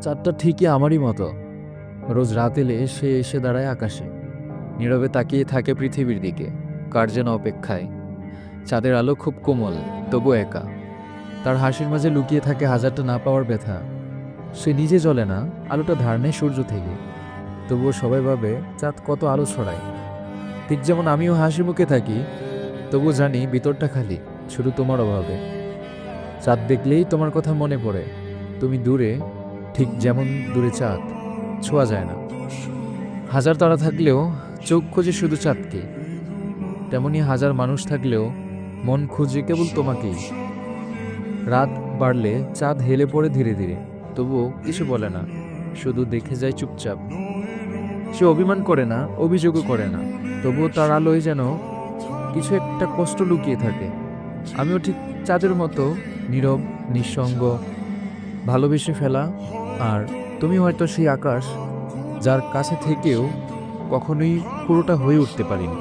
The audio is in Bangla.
চাঁদটা ঠিকই আমারই মতো। রোজ রাত এলে সে এসে দাঁড়ায় আকাশে, নীরবে তাকিয়ে থাকে পৃথিবীর দিকে, কার যেন অপেক্ষায়। চাঁদের আলো খুব কোমল, তবু একা। তার হাসির মাঝে লুকিয়ে থাকে হাজারটা না পাওয়ার ব্যথা। সে নিজে জ্বলে না, আলোটা ধার নেয় সূর্য থেকে। তবুও সবাই ভাবে চাঁদ কত আলো ছড়ায়। ঠিক যেমন আমিও হাসি মুখে থাকি, তবু জানি ভিতরটা খালি, শুধু তোমার অভাবে। চাঁদ দেখলেই তোমার কথা মনে পড়ে। তুমি দূরে, ঠিক যেমন দূরে চাঁদ, ছোঁয়া যায় না। হাজার তারা থাকলেও চোখ খোঁজে শুধু চাঁদকে, তেমনি হাজার মানুষ থাকলেও মন খুঁজে কেবল তোমাকেই। রাত বাড়লে চাঁদ হেলে পড়ে ধীরে ধীরে, তবুও কিছু বলে না, শুধু দেখে যায় চুপচাপ। সে অভিমান করে না, অভিযোগও করে না, তবুও তার আলোয় যেন কিছু একটা কষ্ট লুকিয়ে থাকে। আমিও ঠিক চাঁদের মতো নীরব, নিঃসঙ্গ, ভালোবেসে ফেলা। আর তুমি হয়তো সেই আকাশ, যার কাছে থেকেও কখনোই পুরোটা হয়ে উঠতে পারিনি।